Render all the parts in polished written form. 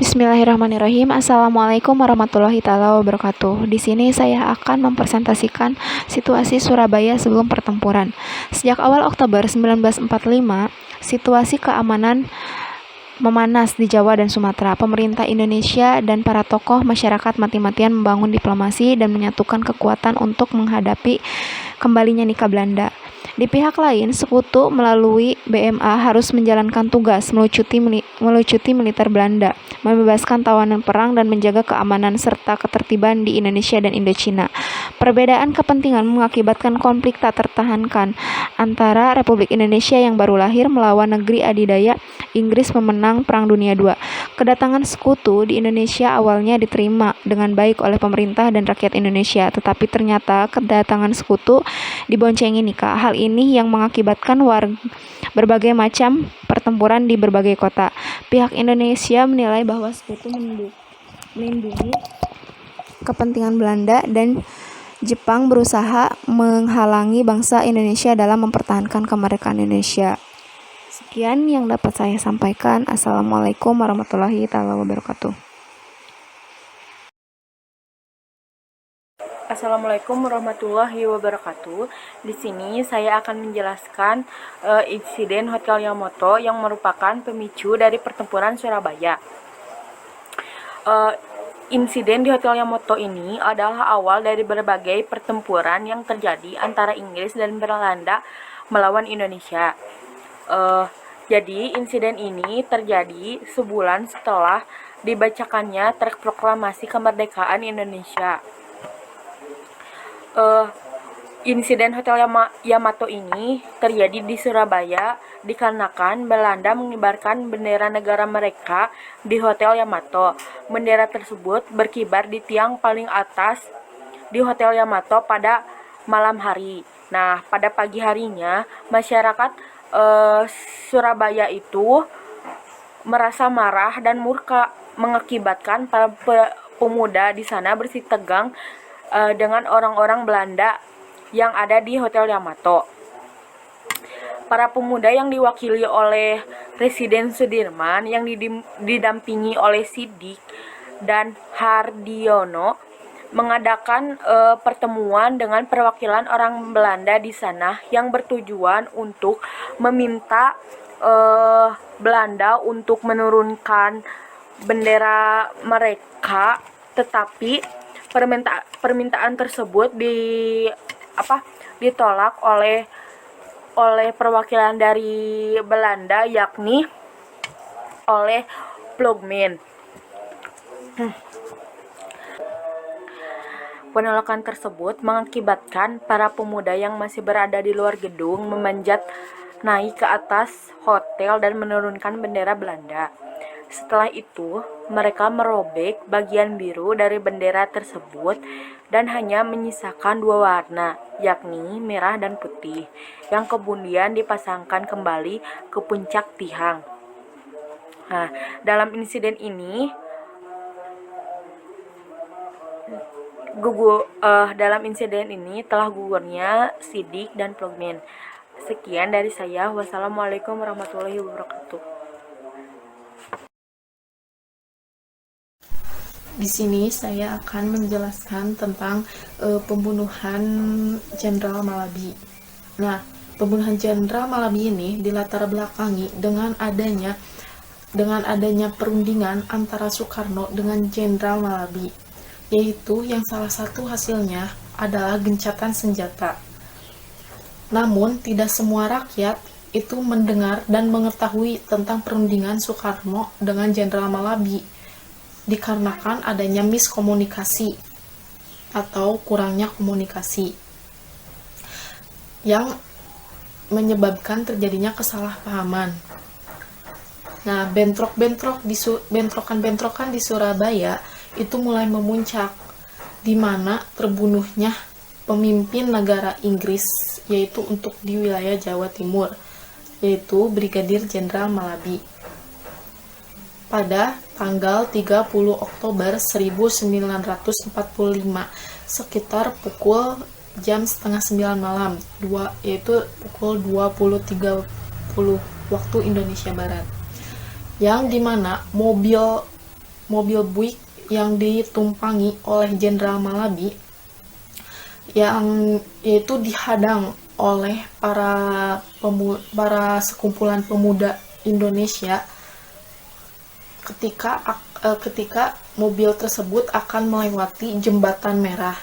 Bismillahirrahmanirrahim. Assalamualaikum warahmatullahi taala wabarakatuh. Di sini saya akan mempresentasikan situasi Surabaya sebelum pertempuran. Sejak awal Oktober 1945, situasi keamanan memanas di Jawa dan Sumatera. Pemerintah Indonesia dan para tokoh masyarakat mati-matian membangun diplomasi dan menyatukan kekuatan untuk menghadapi kembalinya Nikah Belanda. Di pihak lain, sekutu melalui BMA harus menjalankan tugas melucuti militer Belanda, membebaskan tawanan perang dan menjaga keamanan serta ketertiban di Indonesia dan Indochina. Perbedaan kepentingan mengakibatkan konflik tak tertahankan antara Republik Indonesia yang baru lahir melawan negeri adidaya Inggris pemenang Perang Dunia II. Kedatangan sekutu di Indonesia awalnya diterima dengan baik oleh pemerintah dan rakyat Indonesia, tetapi ternyata kedatangan sekutu diboncengi Nikah. Hal ini yang mengakibatkan berbagai macam pertempuran di berbagai kota. Pihak Indonesia menilai bahwa sekutu melindungi kepentingan Belanda dan Jepang berusaha menghalangi bangsa Indonesia dalam mempertahankan kemerdekaan Indonesia. Sekian yang dapat saya sampaikan. Assalamualaikum warahmatullahi wabarakatuh. Assalamualaikum warahmatullahi wabarakatuh. Di sini saya akan menjelaskan insiden Hotel Yamato yang merupakan pemicu dari pertempuran Surabaya. Insiden di Hotel Yamato ini adalah awal dari berbagai pertempuran yang terjadi antara Inggris dan Belanda melawan Indonesia. Jadi insiden ini terjadi sebulan setelah dibacakannya Teks Proklamasi Kemerdekaan Indonesia. Insiden Hotel Yamato ini terjadi di Surabaya dikarenakan Belanda mengibarkan bendera negara mereka di Hotel Yamato. Bendera tersebut berkibar di tiang paling atas di Hotel Yamato pada malam hari. Nah, pada pagi harinya masyarakat Surabaya itu merasa marah dan murka, mengakibatkan para pemuda di sana bersitegang dengan orang-orang Belanda yang ada di Hotel Yamato. Para pemuda yang diwakili oleh Presiden Sudirman yang didampingi oleh Sidik dan Hardiono mengadakan pertemuan dengan perwakilan orang Belanda di sana yang bertujuan untuk meminta Belanda untuk menurunkan bendera mereka, tetapi permintaan tersebut ditolak oleh perwakilan dari Belanda, yakni oleh Ploegman. Penolakan tersebut mengakibatkan para pemuda yang masih berada di luar gedung memanjat naik ke atas hotel dan menurunkan bendera Belanda. Setelah itu, mereka merobek bagian biru dari bendera tersebut dan hanya menyisakan dua warna, yakni merah dan putih, yang kemudian dipasangkan kembali ke puncak tiang. Nah, dalam insiden ini, telah gugurnya Sidik dan Ploegman. Sekian dari saya. Wassalamualaikum warahmatullahi wabarakatuh. Di sini saya akan menjelaskan tentang pembunuhan Jenderal Malabi. Nah, pembunuhan Jenderal Malabi ini dilatar belakangi dengan adanya perundingan antara Soekarno dengan Jenderal Malabi, yaitu yang salah satu hasilnya adalah gencatan senjata. Namun, tidak semua rakyat itu mendengar dan mengetahui tentang perundingan Soekarno dengan Jenderal Malabi, dikarenakan adanya miskomunikasi atau kurangnya komunikasi yang menyebabkan terjadinya kesalahpahaman. Nah, bentrokan-bentrokan di Surabaya itu mulai memuncak, di mana terbunuhnya pemimpin negara Inggris, yaitu untuk di wilayah Jawa Timur, yaitu Brigadir Jenderal Malabi. Pada tanggal 30 Oktober 1945, sekitar pukul jam setengah 9 malam, yaitu pukul 20.30 waktu Indonesia Barat, yang dimana mobil mobil Buick yang ditumpangi oleh Jenderal Malabi yang yaitu dihadang oleh para sekumpulan pemuda Indonesia ketika mobil tersebut akan melewati jembatan merah.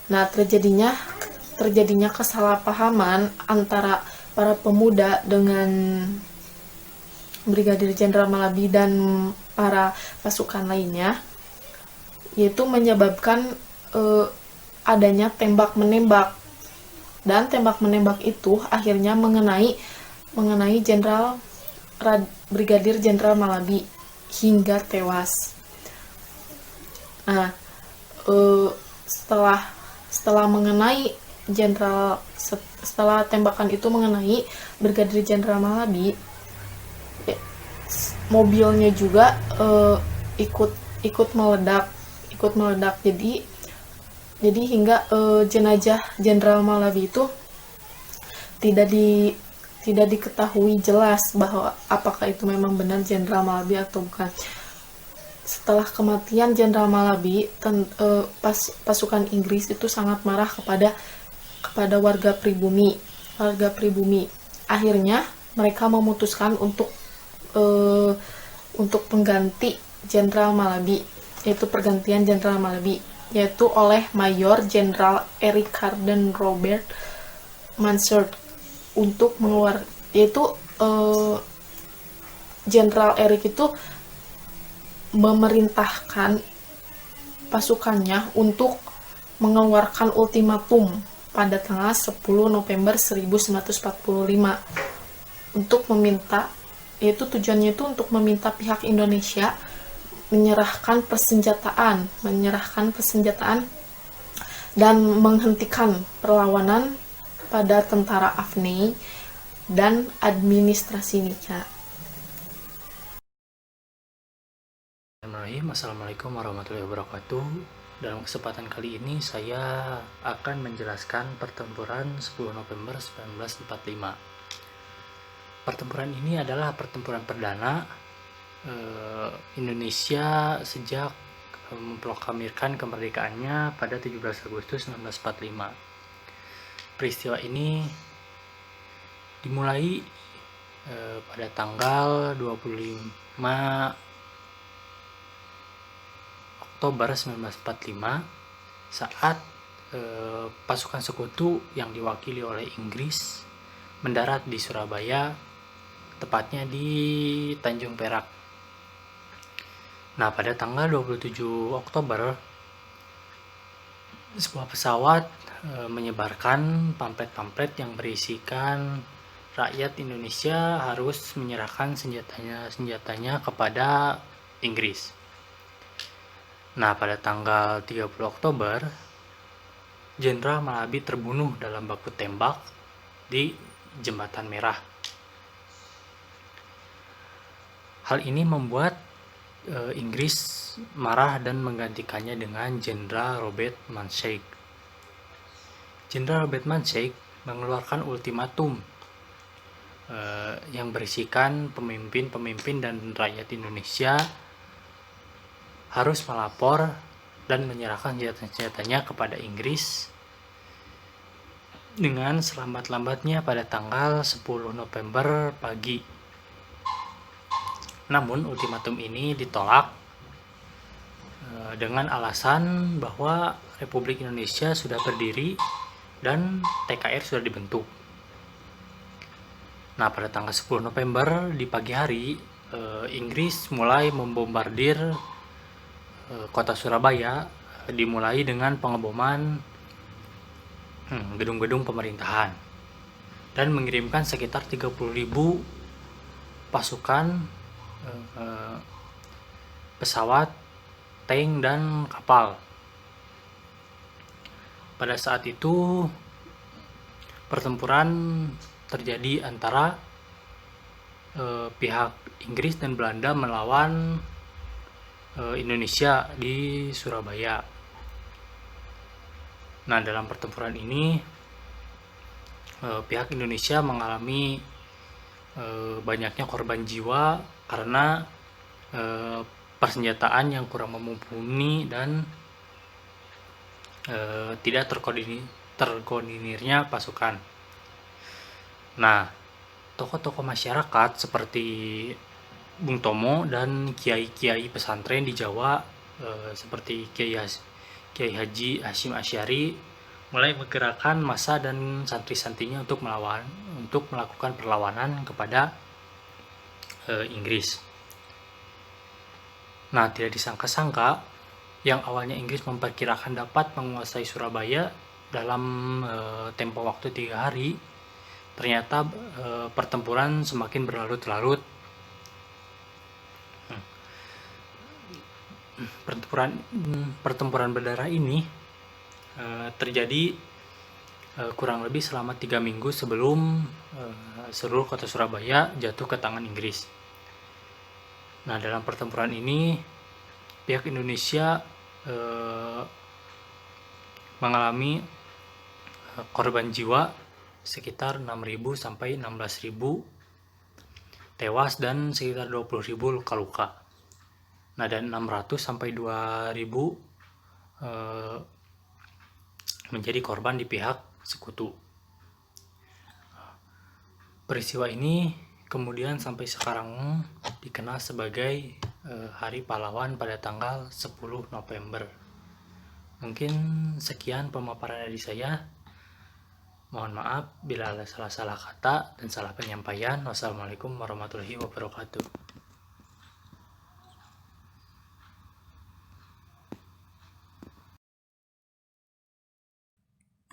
Nah, terjadinya kesalahpahaman antara para pemuda dengan Brigadir Jenderal Malabi dan para pasukan lainnya, yaitu menyebabkan adanya tembak-menembak, dan tembak-menembak itu akhirnya mengenai Brigadir Jenderal Malabi hingga tewas. Nah, setelah tembakan itu mengenai Brigadir Jenderal Malabi, mobilnya juga ikut meledak. Jadi hingga jenazah Jenderal Malabi itu tidak diketahui jelas bahwa apakah itu memang benar Jenderal Malabi atau bukan. Setelah kematian Jenderal Malabi, pasukan Inggris itu sangat marah kepada warga pribumi. Akhirnya mereka memutuskan untuk pengganti Jenderal Malabi, yaitu pergantian Jenderal Malabi, yaitu oleh Mayor Jenderal Eric Carden Robert Mansard Jenderal Eric itu memerintahkan pasukannya untuk mengeluarkan ultimatum pada tanggal 10 November 1945 tujuannya itu untuk meminta pihak Indonesia menyerahkan persenjataan dan menghentikan perlawanan pada tentara Afni dan administrasinya. Assalamualaikum warahmatullahi wabarakatuh. Dalam kesempatan kali ini saya akan menjelaskan pertempuran 10 November 1945. Pertempuran ini adalah pertempuran perdana Indonesia sejak memproklamirkan kemerdekaannya pada 17 Agustus 1945. Peristiwa ini dimulai pada tanggal 25 Oktober 1945 saat pasukan sekutu yang diwakili oleh Inggris mendarat di Surabaya, tepatnya di Tanjung Perak. Nah, pada tanggal 27 Oktober sebuah pesawat menyebarkan pamflet-pamflet yang berisikan rakyat Indonesia harus menyerahkan senjatanya kepada Inggris. Nah, pada tanggal 30 Oktober, Jenderal Malabi terbunuh dalam baku tembak di Jembatan Merah. Hal ini membuat Inggris marah dan menggantikannya dengan Jenderal Robert Mansfield. Jenderal Robert Mansfield mengeluarkan ultimatum yang berisikan pemimpin dan rakyat Indonesia harus melapor dan menyerahkan senjatanya kepada Inggris dengan selambat-lambatnya pada tanggal 10 November pagi. Namun ultimatum ini ditolak dengan alasan bahwa Republik Indonesia sudah berdiri dan TKR sudah dibentuk. Nah, pada tanggal 10 November di pagi hari, Inggris mulai membombardir kota Surabaya, dimulai dengan pengeboman gedung-gedung pemerintahan dan mengirimkan sekitar 30.000 pasukan, pesawat, tank, dan kapal. Pada saat itu pertempuran terjadi antara pihak Inggris dan Belanda melawan Indonesia di Surabaya. Nah, dalam pertempuran ini pihak Indonesia mengalami banyaknya korban jiwa karena persenjataan yang kurang mumpuni dan tidak terkoordinirnya pasukan. Nah, tokoh-tokoh masyarakat seperti Bung Tomo dan kiai-kiai pesantren di Jawa seperti Kiai Haji Hashim Asy'ari mulai menggerakkan massa dan santri-santrinya untuk melakukan perlawanan kepada Inggris. Nah, tidak disangka-sangka yang awalnya Inggris memperkirakan dapat menguasai Surabaya dalam tempo waktu 3 hari, ternyata pertempuran semakin berlarut-larut. Pertempuran berdarah ini terjadi kurang lebih selama 3 minggu sebelum seluruh kota Surabaya jatuh ke tangan Inggris. Nah, dalam pertempuran ini pihak Indonesia mengalami korban jiwa sekitar 6.000 sampai 16.000 tewas dan sekitar 20.000 luka-luka. Nah, dan 600 sampai 2.000 menjadi korban di pihak sekutu. Peristiwa ini kemudian sampai sekarang dikenal sebagai Hari Pahlawan pada tanggal 10 November. Mungkin sekian pemaparan dari saya. Mohon maaf bila ada salah-salah kata dan salah penyampaian. Wassalamualaikum warahmatullahi wabarakatuh.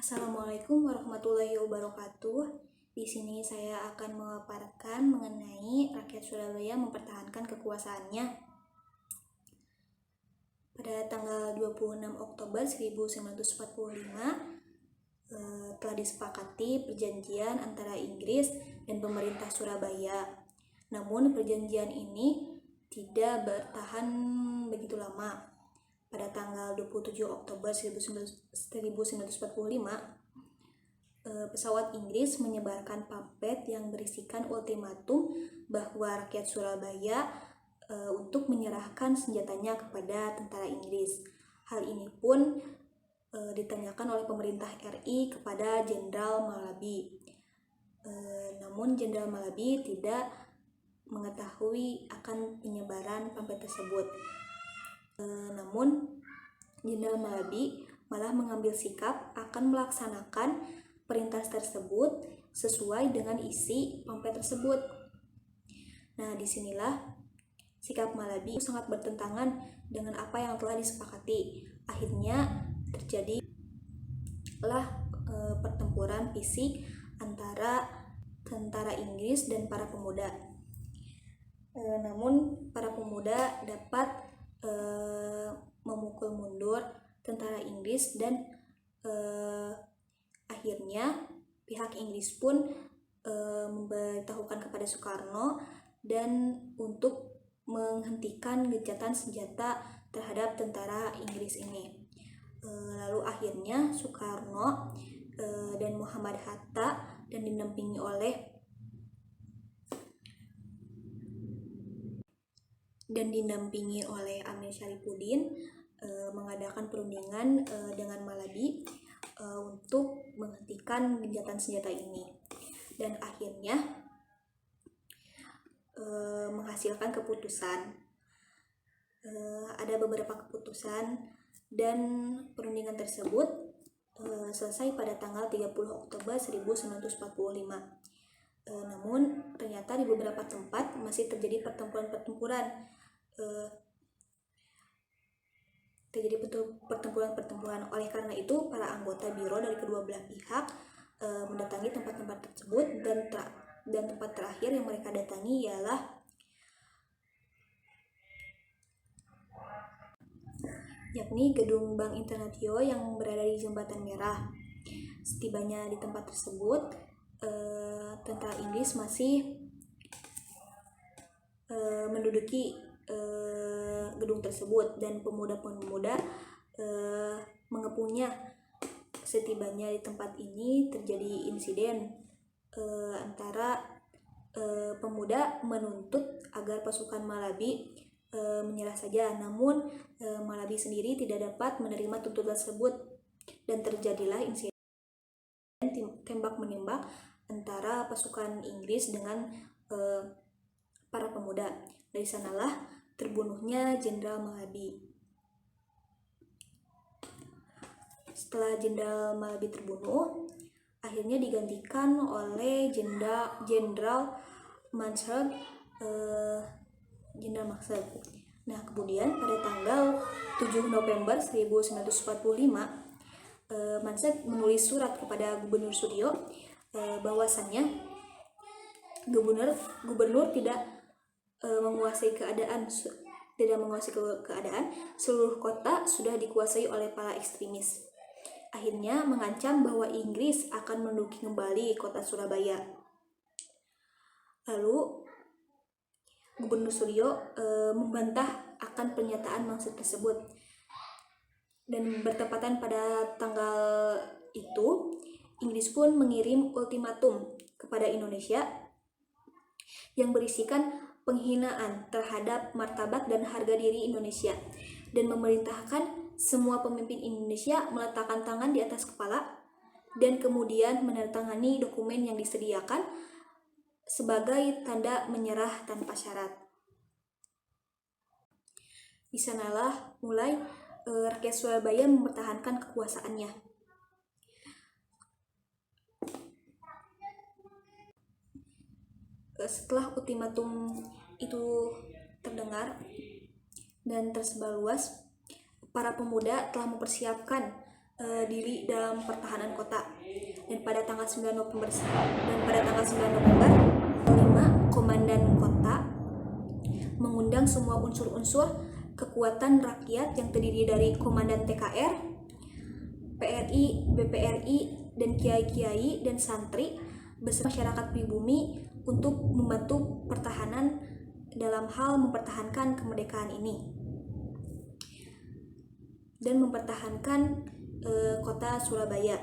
Assalamualaikum warahmatullahi wabarakatuh. Di sini saya akan memaparkan mengenai rakyat Surabaya mempertahankan kekuasaannya. Pada tanggal 26 Oktober 1945 telah disepakati perjanjian antara Inggris dan pemerintah Surabaya. Namun perjanjian ini tidak bertahan begitu lama. Pada tanggal 27 Oktober 1945 pesawat Inggris menyebarkan pamflet yang berisikan ultimatum bahwa rakyat Surabaya untuk menyerahkan senjatanya kepada tentara Inggris. Hal ini pun ditanyakan oleh pemerintah RI kepada Jenderal Malabi. Namun Jenderal Malabi tidak mengetahui akan penyebaran pamflet tersebut. Namun Jenderal Malabi malah mengambil sikap akan melaksanakan perintah tersebut sesuai dengan isi pamflet tersebut. Nah, disinilah sikap Malabi sangat bertentangan dengan apa yang telah disepakati. Akhirnya terjadilah pertempuran fisik antara tentara Inggris dan para pemuda. Namun para pemuda dapat memukul mundur tentara Inggris dan akhirnya pihak Inggris pun memberitahukan kepada Soekarno dan untuk menghentikan gencatan senjata terhadap tentara Inggris ini. Lalu akhirnya Soekarno dan Muhammad Hatta dan didampingi oleh Amir Syarifuddin mengadakan perundingan dengan Malabi untuk menghentikan gencatan senjata ini, dan akhirnya menghasilkan keputusan. Ada beberapa keputusan dan perundingan tersebut selesai pada tanggal 30 Oktober 1945. Namun ternyata di beberapa tempat masih terjadi pertempuran. Oleh karena itu para anggota biro dari kedua belah pihak mendatangi tempat-tempat tersebut, dan tempat terakhir yang mereka datangi ialah yakni gedung Bank Internatio yang berada di Jembatan Merah. Setibanya di tempat tersebut, tentara Inggris masih menduduki gedung tersebut dan pemuda-pemuda mengepungnya. Setibanya di tempat ini terjadi insiden antara pemuda menuntut agar pasukan Malabi menyerah saja. Namun Malabi sendiri tidak dapat menerima tuntutan tersebut dan terjadilah insiden tembak-menembak antara pasukan Inggris dengan para pemuda. Dari sanalah terbunuhnya Jenderal Malabi. Setelah Jenderal Malabi terbunuh, akhirnya digantikan oleh Jenderal Mansard. Nah, kemudian pada tanggal 7 November 1945, Mansard menulis surat kepada Gubernur Suryo bahwasannya gubernur tidak menguasai keadaan, seluruh kota sudah dikuasai oleh para ekstremis. Akhirnya mengancam bahwa Inggris akan menduduki kembali kota Surabaya. Lalu Gubernur Suryo membantah akan pernyataan Mansard tersebut, dan bertepatan pada tanggal itu Inggris pun mengirim ultimatum kepada Indonesia yang berisikan penghinaan terhadap martabat dan harga diri Indonesia, dan memerintahkan semua pemimpin Indonesia meletakkan tangan di atas kepala dan kemudian menandatangani dokumen yang disediakan sebagai tanda menyerah tanpa syarat. Di sanalah mulai rakyat Surabaya mempertahankan kekuasaannya. Setelah ultimatum itu terdengar dan tersebar luas, para pemuda telah mempersiapkan diri dalam pertahanan kota. Dan pada tanggal 9 November 5, komandan kota mengundang semua unsur-unsur kekuatan rakyat yang terdiri dari komandan TKR, PRI, BPRI, dan kiai-kiai dan santri beserta masyarakat pribumi untuk membantu pertahanan dalam hal mempertahankan kemerdekaan ini dan mempertahankan kota Surabaya.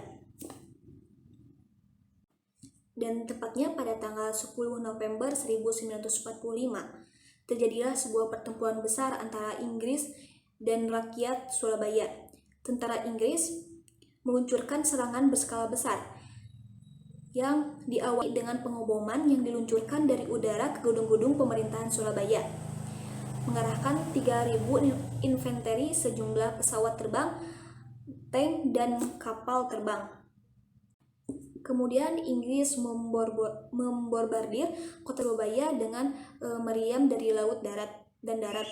Dan tepatnya pada tanggal 10 November 1945 terjadilah sebuah pertempuran besar antara Inggris dan rakyat Surabaya. Tentara Inggris meluncurkan serangan berskala besar yang diawali dengan pengoboman yang diluncurkan dari udara ke gedung-gedung pemerintahan Surabaya, mengarahkan 3.000 infanteri, sejumlah pesawat terbang, tank, dan kapal terbang. Kemudian Inggris membombardir kota Surabaya dengan meriam dari laut, darat, dan darat.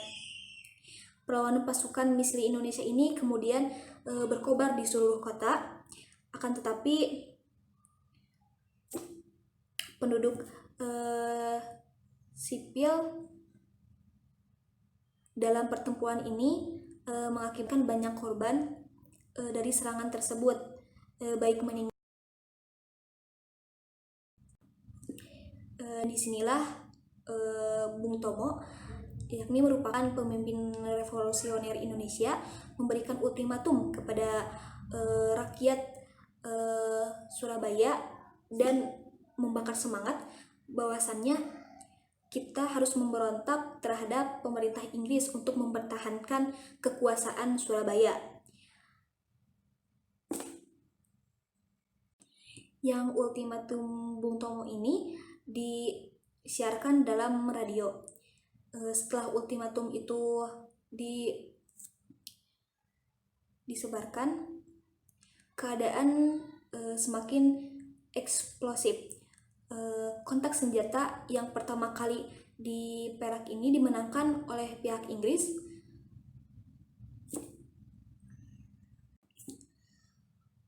Perlawanan pasukan misli Indonesia ini kemudian berkobar di seluruh kota. Akan tetapi penduduk sipil dalam pertempuran ini mengakibatkan banyak korban dari serangan tersebut, baik meninggal. Disinilah Bung Tomo, yakni merupakan pemimpin revolusioner Indonesia, memberikan ultimatum kepada rakyat Surabaya dan membakar semangat bahwasannya kita harus memberontak terhadap pemerintah Inggris untuk mempertahankan kekuasaan Surabaya. Yang ultimatum Bung Tomo ini disiarkan dalam radio. Setelah ultimatum itu disebarkan, keadaan semakin eksplosif. Kontak senjata yang pertama kali di Perak ini dimenangkan oleh pihak Inggris.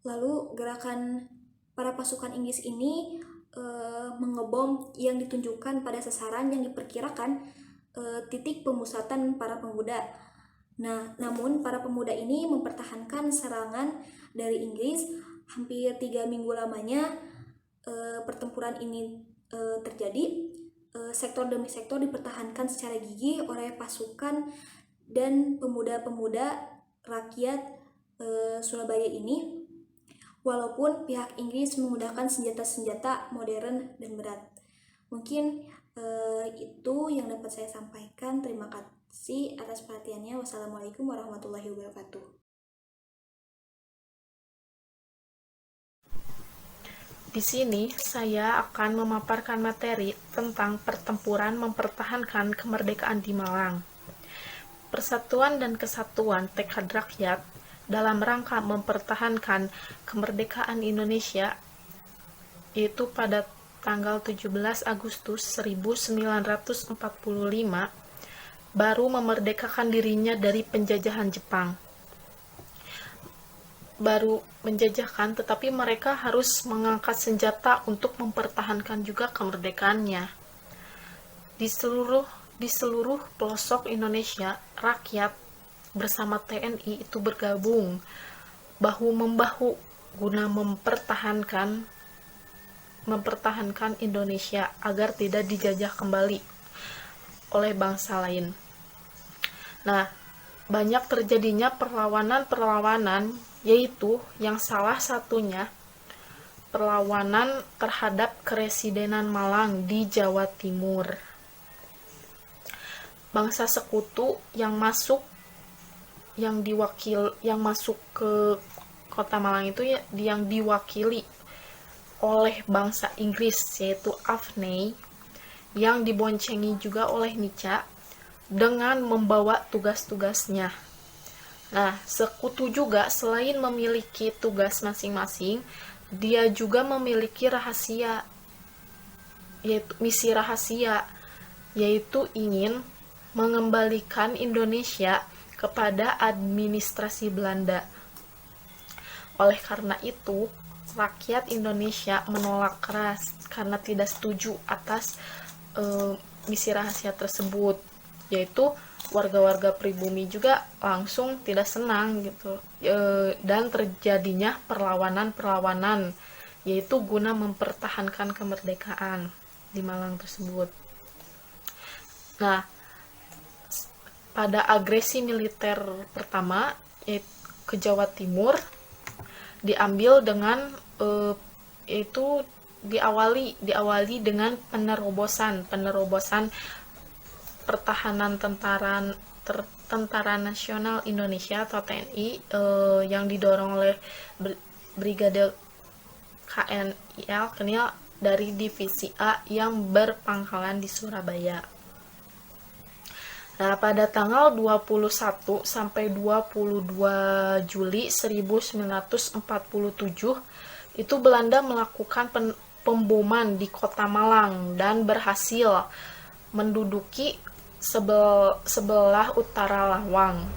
Lalu gerakan para pasukan Inggris ini mengebom yang ditunjukkan pada sasaran yang diperkirakan titik pemusatan para pemuda. Namun para pemuda ini mempertahankan serangan dari Inggris hampir 3 minggu lamanya. Pertempuran ini terjadi, sektor demi sektor dipertahankan secara gigih oleh pasukan dan pemuda-pemuda rakyat Surabaya ini, walaupun pihak Inggris menggunakan senjata-senjata modern dan berat. Mungkin itu yang dapat saya sampaikan. Terima kasih. atas perhatiannya. Wassalamualaikum warahmatullahi wabarakatuh. Di sini saya akan memaparkan materi tentang pertempuran mempertahankan kemerdekaan di Malang. Persatuan dan kesatuan tekad rakyat dalam rangka mempertahankan kemerdekaan Indonesia, yaitu pada tanggal 17 Agustus 1945, baru memerdekakan dirinya dari penjajahan Jepang. Baru menjajahkan, tetapi mereka harus mengangkat senjata untuk mempertahankan juga kemerdekaannya. Di seluruh pelosok Indonesia, rakyat bersama TNI itu bergabung bahu-membahu guna mempertahankan Indonesia agar tidak dijajah kembali oleh bangsa lain. Nah, banyak terjadinya perlawanan, yaitu yang salah satunya perlawanan terhadap Keresidenan Malang di Jawa Timur. Bangsa sekutu yang masuk ke Kota Malang itu yang diwakili oleh bangsa Inggris, yaitu Afney, yang diboncengi juga oleh Nica dengan membawa tugas-tugasnya. Nah, sekutu juga selain memiliki tugas masing-masing, dia juga memiliki misi rahasia, yaitu ingin mengembalikan Indonesia kepada administrasi Belanda. Oleh karena itu, rakyat Indonesia menolak keras karena tidak setuju atas misi rahasia tersebut, yaitu warga-warga pribumi juga langsung tidak senang gitu, dan terjadinya perlawanan, yaitu guna mempertahankan kemerdekaan di Malang tersebut. Nah, pada agresi militer pertama, yaitu ke Jawa Timur, diambil dengan yaitu diawali dengan penerobosan pertahanan Tentara Nasional Indonesia atau TNI yang didorong oleh Brigade KNIL dari Divisi A yang berpangkalan di Surabaya. Nah, pada tanggal 21 sampai 22 Juli 1947 itu Belanda melakukan pemboman di Kota Malang dan berhasil menduduki sebelah utara Lawang.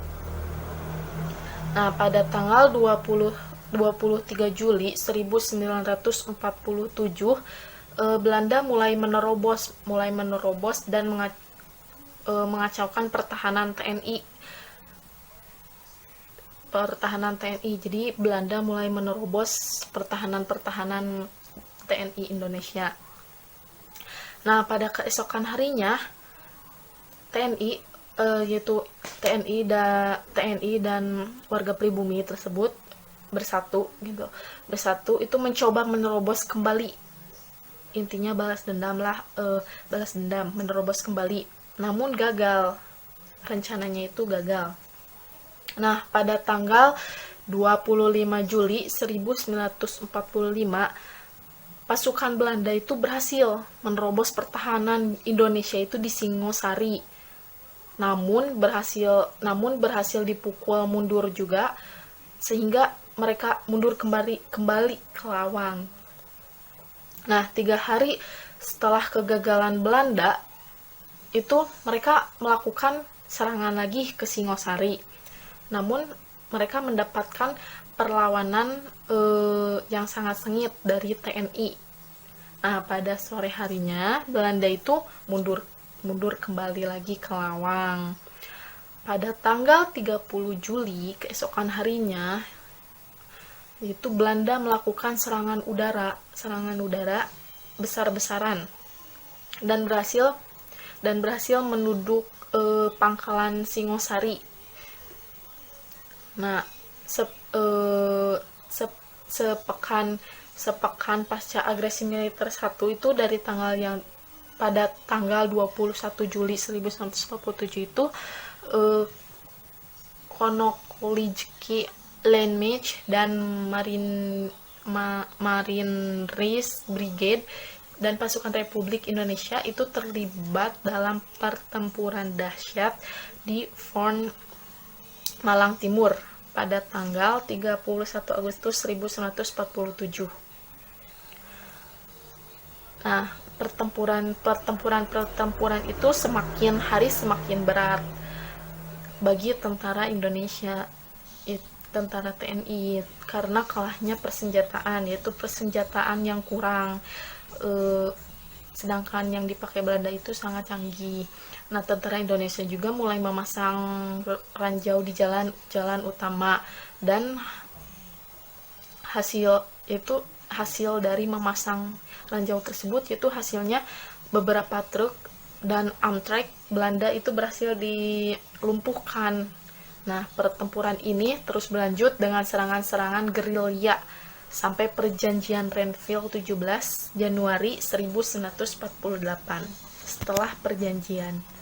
Nah, pada tanggal 23 Juli 1947 Belanda mulai menerobos dan mengacaukan pertahanan TNI. Jadi Belanda mulai menerobos pertahanan TNI Indonesia. Nah, pada keesokan harinya TNI dan warga pribumi tersebut bersatu itu mencoba menerobos kembali. Intinya balas dendam, menerobos kembali. Namun gagal. Rencananya itu gagal. Nah, pada tanggal 25 Juli 1945 pasukan Belanda itu berhasil menerobos pertahanan Indonesia itu di Singosari. Namun berhasil dipukul mundur juga, sehingga mereka mundur kembali ke Lawang. Nah, 3 hari setelah kegagalan Belanda, itu mereka melakukan serangan lagi ke Singosari. Namun mereka mendapatkan perlawanan yang sangat sengit dari TNI. Nah, pada sore harinya Belanda itu mundur kembali lagi ke Lawang. Pada tanggal 30 Juli keesokan harinya itu Belanda melakukan serangan udara besar-besaran dan berhasil menuduk pangkalan Singosari. Nah, sepekan pasca agresi militer 1 itu, dari tanggal yang pada tanggal 21 Juli 1947 itu Konokolijki Landmacht dan Marineries Brigade dan pasukan Republik Indonesia itu terlibat dalam pertempuran dahsyat di Fort Malang Timur pada tanggal 31 Agustus 1947. Nah, pertempuran itu semakin hari semakin berat bagi tentara Indonesia, tentara TNI, karena kalahnya persenjataan, yaitu persenjataan yang kurang, sedangkan yang dipakai Belanda itu sangat canggih. Nah, tentara Indonesia juga mulai memasang ranjau di jalan utama, dan hasil dari memasang ranjau tersebut yaitu hasilnya beberapa truk dan Amtrak Belanda itu berhasil dilumpuhkan. Nah, pertempuran ini terus berlanjut dengan serangan-serangan gerilya sampai perjanjian Renville 17 Januari 1948. Setelah perjanjian